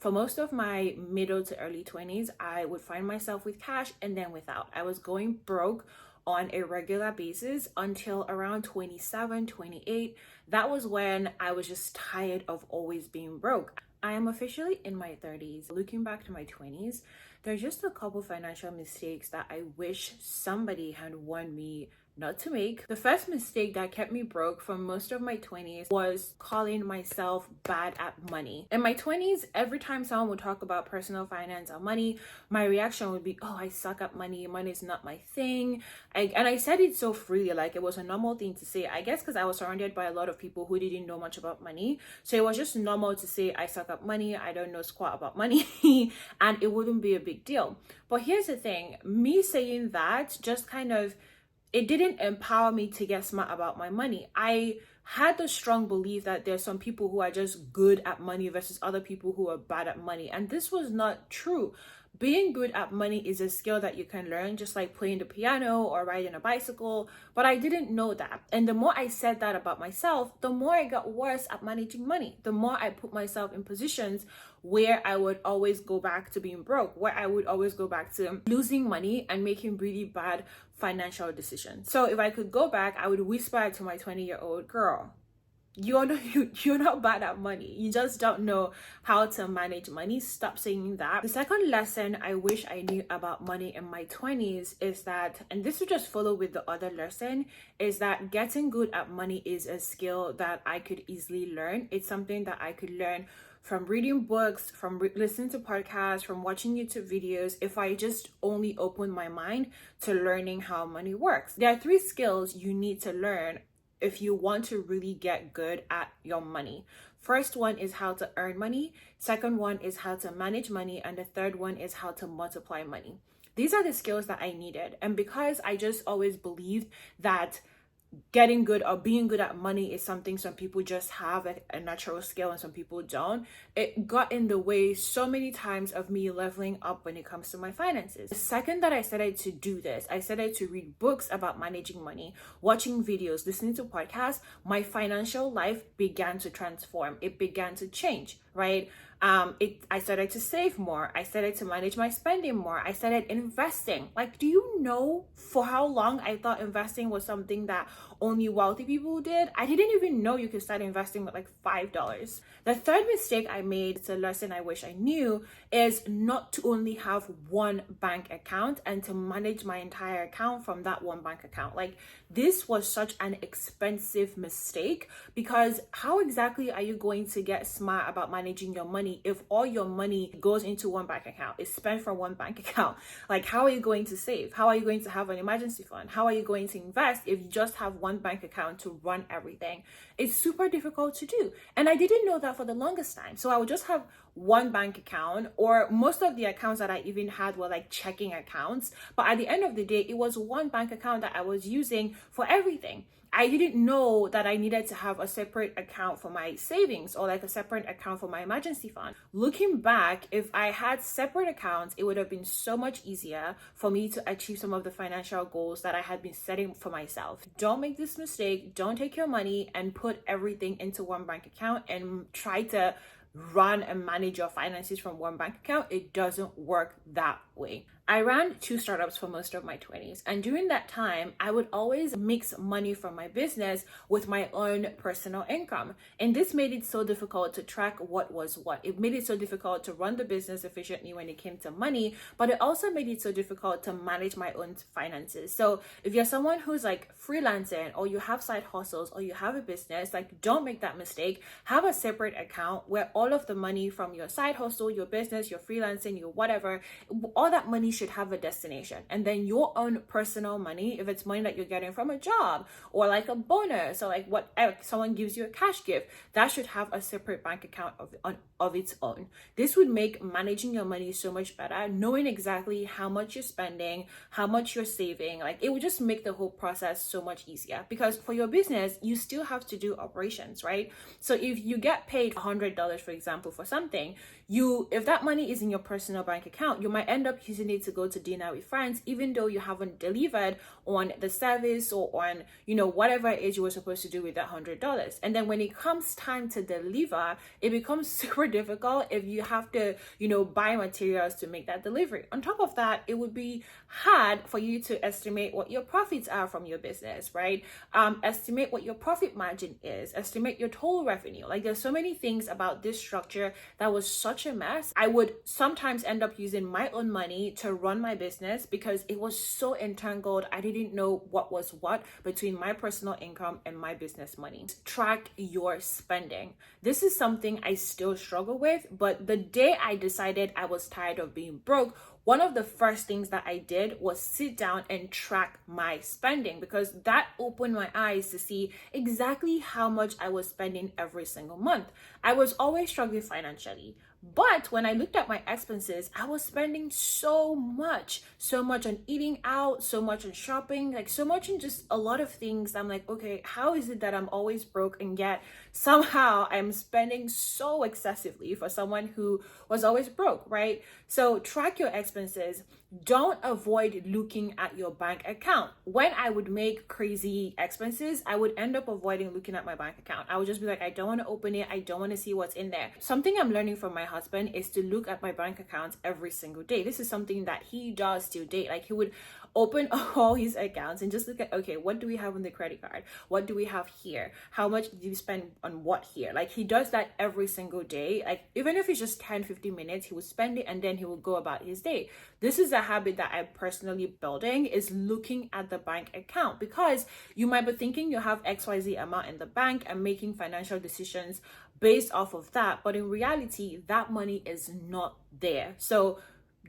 For most of my middle to early 20s, I would find myself with cash and then without. I was going broke on a regular basis until around 27, 28. That was when I was just tired of always being broke. I am officially in my 30s. Looking back to my 20s, there's just a couple financial mistakes that I wish somebody had warned me not to make. The first mistake that kept me broke for most of my 20s was calling myself bad at money. In my 20s, every time someone would talk about personal finance or money, my reaction would be, oh, I suck at money. Money is not my thing. And I said it so freely, like it was a normal thing to say. I guess because I was surrounded by a lot of people who didn't know much about money. So it was just normal to say, I suck at money. I don't know squat about money. And it wouldn't be a big deal. But here's the thing, me saying that just kind of, it didn't empower me to get smart about my money. I had the strong belief that there's some people who are just good at money versus other people who are bad at money. And this was not true. Being good at money is a skill that you can learn, just like playing the piano or riding a bicycle. But I didn't know that. And the more I said that about myself, the more I got worse at managing money. The more I put myself in positions where I would always go back to being broke, where I would always go back to losing money and making really bad financial decisions. So if I could go back, I would whisper to my 20-year-old girl, you're not bad at money. You just don't know how to manage money. Stop saying that. The second lesson I wish I knew about money in my 20s is that, and this would just follow with the other lesson, is that getting good at money is a skill that I could easily learn. It's something that I could learn from reading books, from listening to podcasts, from watching YouTube videos, if I just only open my mind to learning how money works. There are 3 skills you need to learn if you want to really get good at your money. First one is how to earn money. Second one is how to manage money. And the third one is how to multiply money. These are the skills that I needed. And because I just always believed that getting good or being good at money is something some people just have a natural skill and some people don't, it got in the way so many times of me leveling up when it comes to my finances. The second that I started to do this, I started to read books about managing money, watching videos, listening to podcasts, my financial life began to transform. It began to change, right? I started to save more. I started to manage my spending more. I started investing. Like, do you know for how long I thought investing was something that only wealthy people did? I didn't even know you could start investing with like $5. The third mistake I made, it's a lesson I wish I knew, is not to only have one bank account and to manage my entire account from that one bank account. Like, this was such an expensive mistake, because how exactly are you going to get smart about managing your money if all your money goes into one bank account, is spent from one bank account? Like, how are you going to save? How are you going to have an emergency fund? How are you going to invest if you just have one bank account to run everything? It's super difficult to do. And I didn't know that for the longest time. So I would just have one bank account, or most of the accounts that I even had were like checking accounts. But at the end of the day, it was one bank account that I was using for everything. I didn't know that I needed to have a separate account for my savings or like a separate account for my emergency fund. Looking back, if I had separate accounts, it would have been so much easier for me to achieve some of the financial goals that I had been setting for myself. Don't make this mistake. Don't take your money and put everything into one bank account and try to run and manage your finances from one bank account. It doesn't work that way. I ran 2 startups for most of my 20s, and during that time I would always mix money from my business with my own personal income, and this made it so difficult to track what was what. It made it so difficult to run the business efficiently when it came to money, but it also made it so difficult to manage my own finances. So if you're someone who's like freelancing, or you have side hustles, or you have a business, like, don't make that mistake. Have a separate account where all of the money from your side hustle, your business, your freelancing, your whatever, all that money should have a destination. And then your own personal money, if it's money that you're getting from a job or like a bonus or like what someone gives you a cash gift, that should have a separate bank account of its own. This would make managing your money so much better, knowing exactly how much you're spending, how much you're saving. Like, it would just make the whole process so much easier, because for your business, you still have to do operations, right? So if you get paid $100, for example, for something, if that money is in your personal bank account, you might end up using it to to go to dinner with friends, even though you haven't delivered on the service or on, you know, whatever it is you were supposed to do with that $100. And then when it comes time to deliver, it becomes super difficult if you have to, you know, buy materials to make that delivery. On top of that, it would be hard for you to estimate what your profits are from your business, right? Estimate what your profit margin is, estimate your total revenue. Like, there's so many things about this structure that was such a mess. I would sometimes end up using my own money to run my business because it was so entangled. I didn't know what was what between my personal income and my business money. Track your spending. This is something I still struggle with, but the day I decided I was tired of being broke, one of the first things that I did was sit down and track my spending, because that opened my eyes to see exactly how much I was spending every single month. I was always struggling financially. But when I looked at my expenses, I was spending so much on eating out, so much on shopping, like so much on just a lot of things. I'm like, okay, how is it that I'm always broke and yet somehow I'm spending so excessively for someone who was always broke, right? So track your expenses. Don't avoid looking at your bank account. When I would make crazy expenses, I would end up avoiding looking at my bank account. I would just be like, I don't want to open it. I don't want to see what's in there. Something I'm learning from my husband is to look at my bank accounts every single day. This is something that he does till date. Like, he would open all his accounts and just look at, okay, what do we have on the credit card? What do we have here? How much did you spend on what here? Like, he does that every single day. Like, even if it's just 10-15 minutes, he would spend it and then he will go about his day. This is a habit that I'm personally building, is looking at the bank account, because you might be thinking you have XYZ amount in the bank and making financial decisions based off of that. But in reality, that money is not there. So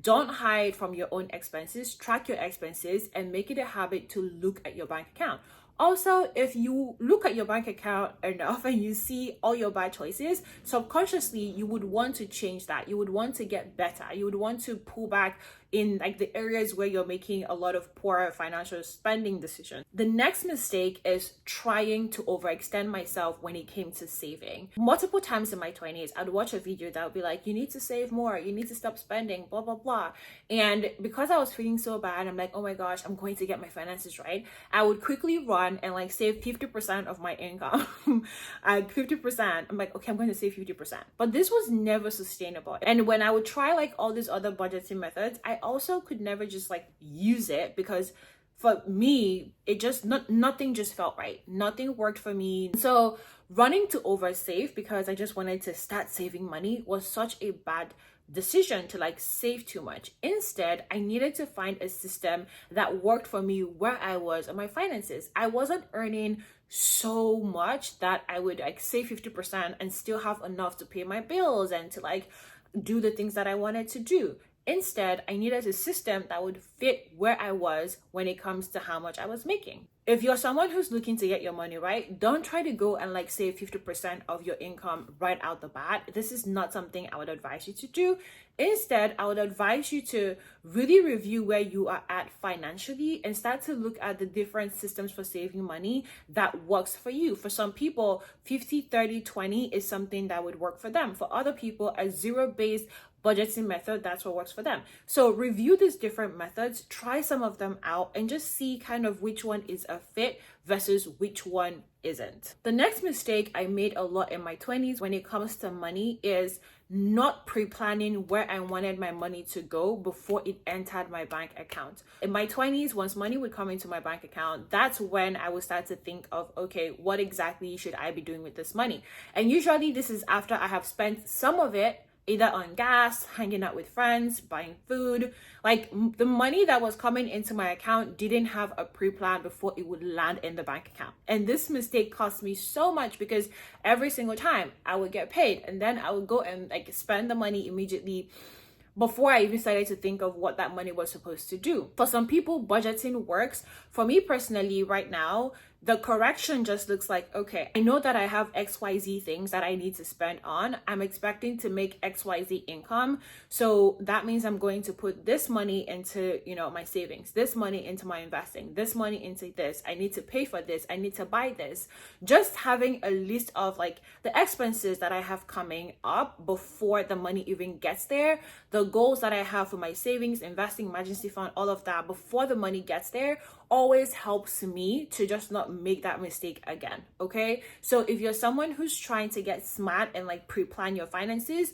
don't hide from your own expenses. Track your expenses and make it a habit to look at your bank account. Also, if you look at your bank account enough and you see all your bad choices, subconsciously you would want to change that. You would want to get better. You would want to pull back in like the areas where you're making a lot of poor financial spending decisions. The next mistake is trying to overextend myself when it came to saving. Multiple times in my 20s, I'd watch a video that would be like, you need to save more, you need to stop spending, blah, blah, blah. And because I was feeling so bad, I'm like, oh my gosh, I'm going to get my finances right. I would quickly run and like save 50% of my income. At 50%, I'm like, okay, I'm going to save 50%. But this was never sustainable. And when I would try like all these other budgeting methods, I also could never just like use it, because for me, it just nothing just felt right. Nothing worked for me. So running to oversave because I just wanted to start saving money was such a bad decision to like save too much. Instead, I needed to find a system that worked for me where I was on my finances. I wasn't earning so much that I would like save 50% and still have enough to pay my bills and to like do the things that I wanted to do. Instead, I needed a system that would fit where I was when it comes to how much I was making. If you're someone who's looking to get your money right, don't try to go and like save 50% of your income right out the bat. This is not something I would advise you to do. Instead, I would advise you to really review where you are at financially and start to look at the different systems for saving money that works for you. For some people, 50-30-20 is something that would work for them. For other people, a zero-based budgeting method, that's what works for them. So review these different methods, try some of them out, and just see kind of which one is a fit versus which one isn't. The next mistake I made a lot in my 20s when it comes to money is not pre-planning where I wanted my money to go before it entered my bank account. In my 20s, once money would come into my bank account, that's when I would start to think of, okay, what exactly should I be doing with this money? And usually this is after I have spent some of it either on gas, hanging out with friends, buying food. Like the money that was coming into my account didn't have a pre-plan before it would land in the bank account. And this mistake cost me so much because every single time I would get paid and then I would go and like spend the money immediately before I even started to think of what that money was supposed to do. For some people, budgeting works. For me personally, right now, The correction just looks like, okay, I know that I have XYZ things that I need to spend on. I'm expecting to make XYZ income. So that means I'm going to put this money into, my savings, this money into my investing, this money into this. I need to pay for this. I need to buy this. Just having a list of like the expenses that I have coming up before the money even gets there, the goals that I have for my savings, investing, emergency fund, all of that before the money gets there always helps me to just not make that mistake again. Okay. So if you're someone who's trying to get smart and like pre-plan your finances,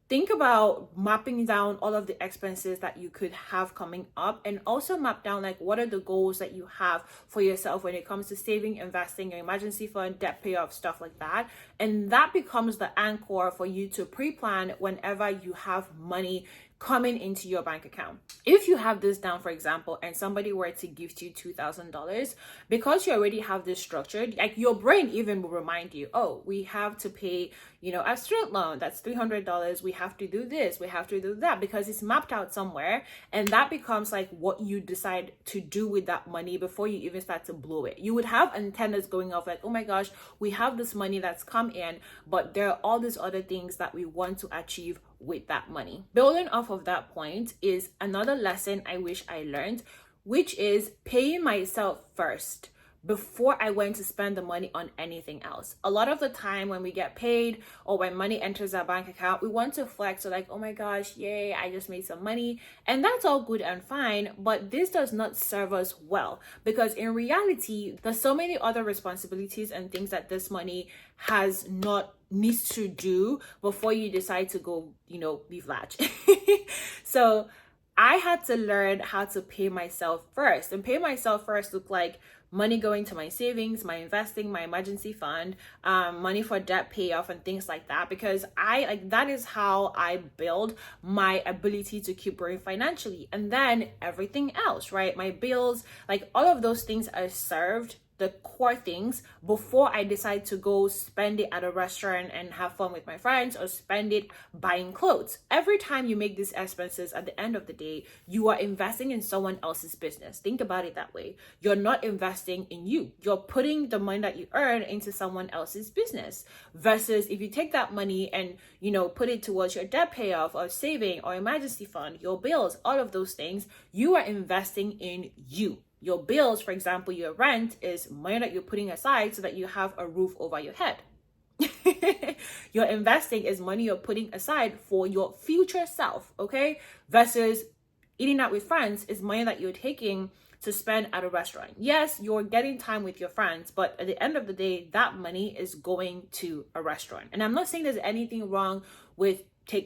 think about mapping down all of the expenses that you could have coming up, and also map down like what are the goals that you have for yourself when it comes to saving, investing, your emergency fund, debt payoff, stuff like that. And that becomes the anchor for you to pre-plan whenever you have money coming into your bank account. If you have this down, for example, and somebody were to gift you $2,000, because you already have this structured, like your brain even will remind you, oh, we have to pay, a student loan, that's $300. We have to do this, we have to do that, because it's mapped out somewhere. And that becomes like what you decide to do with that money before you even start to blow it. You would have antennas going off like, oh my gosh, we have this money that's come in, but there are all these other things that we want to achieve with that money. Building off of that point is another lesson I wish I learned, which is paying myself first before I went to spend the money on anything else. A lot of the time when we get paid or when money enters our bank account, we want to flex. So like, oh my gosh, yay, I just made some money. And that's all good and fine, but this does not serve us well, because in reality, there's so many other responsibilities and things that this money needs to do before you decide to go, leave large. So I had to learn how to pay myself first. And pay myself first looked like money going to my savings, my investing, my emergency fund, money for debt payoff and things like that, because that is how I build my ability to keep growing financially. And then everything else, right? My bills, like all of those things are served, the core things, before I decide to go spend it at a restaurant and have fun with my friends, or spend it buying clothes. Every time you make these expenses, at the end of the day, you are investing in someone else's business. Think about it that way. You're not investing in you. You're putting the money that you earn into someone else's business. Versus if you take that money and, put it towards your debt payoff or saving or emergency fund, your bills, all of those things, you are investing in you. Your bills, for example, your rent is money that you're putting aside so that you have a roof over your head. Your investing is money you're putting aside for your future self, okay? Versus eating out with friends is money that you're taking to spend at a restaurant. Yes, you're getting time with your friends, but at the end of the day, that money is going to a restaurant. And I'm not saying there's anything wrong with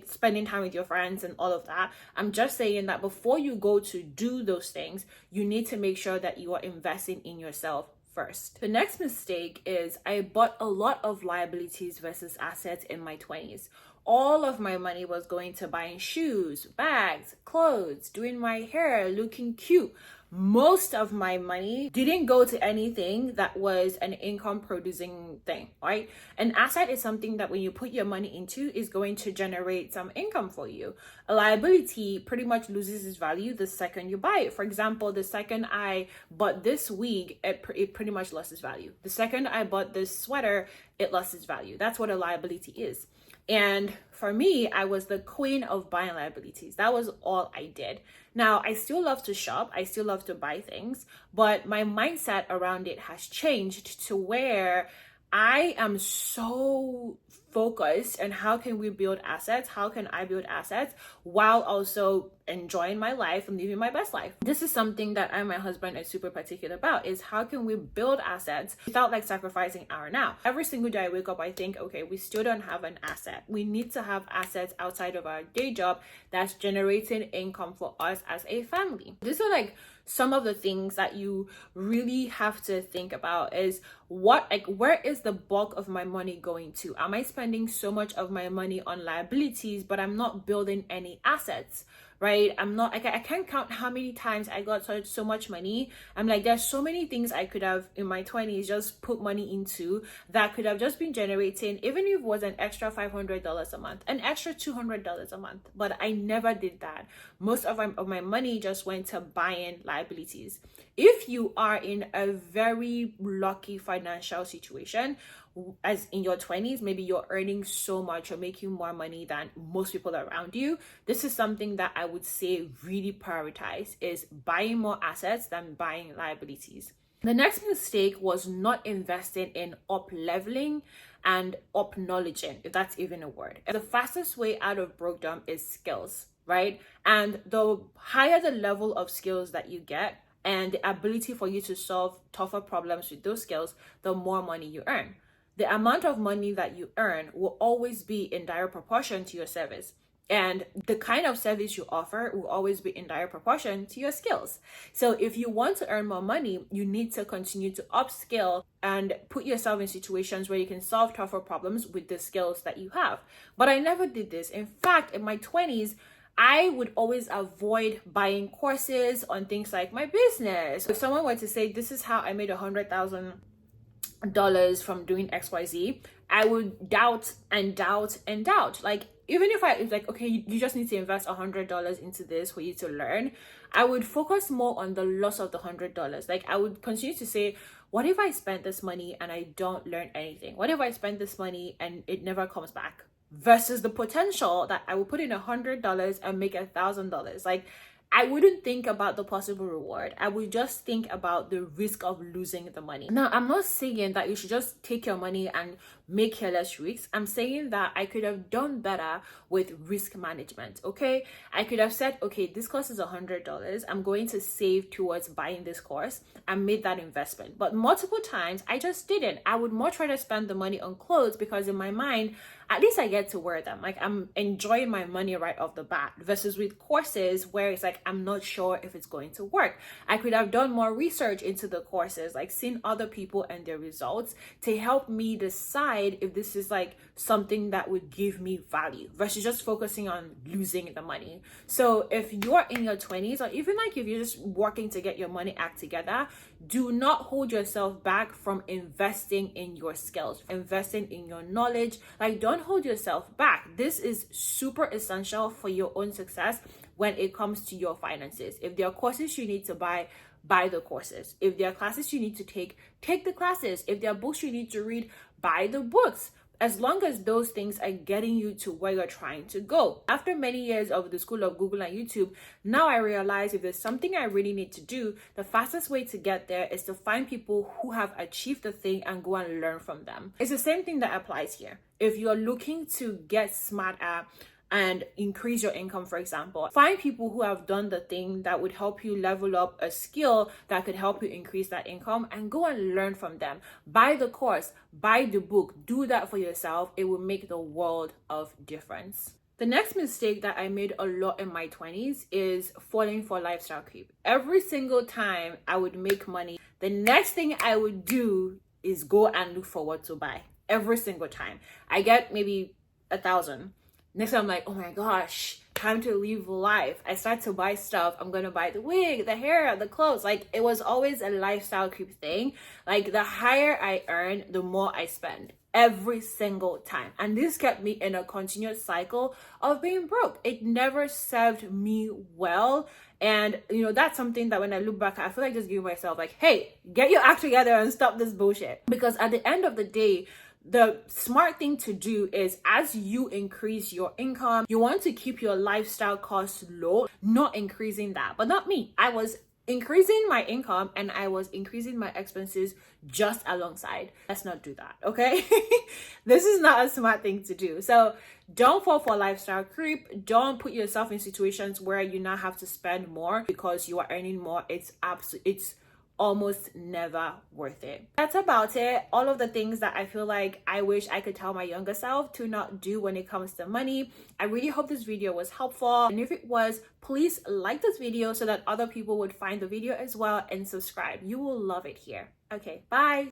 spending time with your friends and all of that. I'm just saying that before you go to do those things, you need to make sure that you are investing in yourself first. The next mistake is I bought a lot of liabilities versus assets in my 20s. All of my money was going to buying shoes, bags, clothes, doing my hair, looking cute. Most of my money didn't go to anything that was an income producing thing, right? An asset is something that when you put your money into is going to generate some income for you. A liability pretty much loses its value the second you buy it. For example, the second I bought this wig, it pretty much lost its value. The second I bought this sweater, it lost its value. That's what a liability is. And for me, I was the queen of buying liabilities. That was all I did. Now, I still love to shop. I still love to buy things, but my mindset around it has changed to where I am so focused on how can we build assets? How can I build assets while also enjoying my life and living my best life? This is something that I and my husband are super particular about, is how can we build assets without like sacrificing our now. Every single day I wake up, I think, okay, we still don't have an asset. We need to have assets outside of our day job that's generating income for us as a family. These are like some of the things that you really have to think about is where is the bulk of my money going to? Am I spending so much of my money on liabilities, but I'm not building any assets? right? I can't count how many times I got so much money. I'm like, there's so many things I could have in my 20s just put money into that could have just been generating, even if it was an extra $500 a month, an extra $200 a month. But I never did that. Most of my money just went to buying liabilities. If you are in a very lucky financial situation, as in your 20s, maybe you're earning so much or making more money than most people around you, this is something that I would say really prioritize, is buying more assets than buying liabilities. The next mistake was not investing in up leveling and up knowledging, if that's even a word. The fastest way out of brokedom is skills, right? And the higher the level of skills that you get and the ability for you to solve tougher problems with those skills, the more money you earn. The amount of money that you earn will always be in direct proportion to your service. And the kind of service you offer will always be in direct proportion to your skills. So if you want to earn more money, you need to continue to upskill and put yourself in situations where you can solve tougher problems with the skills that you have. But I never did this. In fact, in my 20s, I would always avoid buying courses on things like my business. If someone were to say, this is how I made $100,000 from doing XYZ, I would doubt and doubt and doubt. Like, even if it's like, okay, you just need to invest $100 into this for you to learn, I would focus more on the loss of the $100. Like, I would continue to say, what if I spend this money and I don't learn anything? What if I spend this money and it never comes back? Versus the potential that I would put in $100 and make $1,000. Like, I wouldn't think about the possible reward. I would just think about the risk of losing the money. Now, I'm not saying that you should just take your money and make careless risks. I'm saying that I could have done better with risk management, okay? I could have said, okay, this course is $100. I'm going to save towards buying this course and made that investment. But multiple times, I just didn't. I would much rather spend the money on clothes because in my mind, at least I get to wear them. Like, I'm enjoying my money right off the bat, versus with courses where it's like, I'm not sure if it's going to work. I could have done more research into the courses, like seen other people and their results to help me decide if this is like something that would give me value versus just focusing on losing the money. So if you're in your 20s, or even like if you're just working to get your money act together, do not hold yourself back from investing in your skills, investing in your knowledge. Like, don't hold yourself back. This is super essential for your own success when it comes to your finances. If there are courses you need to buy the courses. If there are classes you need to take the classes. If there are books you need to read, buy the books. As long as those things are getting you to where you're trying to go. After many years of the school of Google and YouTube, now I realize if there's something I really need to do, the fastest way to get there is to find people who have achieved the thing and go and learn from them. It's the same thing that applies here. If you're looking to get smarter and increase your income, for example, find people who have done the thing that would help you level up a skill that could help you increase that income, and go and learn from them. Buy the course, buy the book, do that for yourself. It will make the world of difference. The next mistake that I made a lot in my 20s is falling for lifestyle creep. Every single time I would make money, the next thing I would do is go and look for what to buy. Every single time. I get maybe 1,000. Next time I'm like, oh my gosh, time to live life. I start to buy stuff. I'm going to buy the wig, the hair, the clothes. Like, it was always a lifestyle creep thing. Like, the higher I earn, the more I spend. Every single time. And this kept me in a continuous cycle of being broke. It never served me well. And, you know, that's something that when I look back, I feel like just giving myself like, hey, get your act together and stop this bullshit. Because at the end of the day, the smart thing to do is, as you increase your income, you want to keep your lifestyle costs low, not increasing that. But not me. I was increasing my income and I was increasing my expenses just alongside. Let's not do that, okay? This is not a smart thing to do. So don't fall for lifestyle creep. Don't put yourself in situations where you now have to spend more because you are earning more. It's almost never worth it. That's about it. All of the things that I feel like I wish I could tell my younger self to not do when it comes to money. I really hope this video was helpful. And if it was, please like this video so that other people would find the video as well, and subscribe. You will love it here. Okay, bye.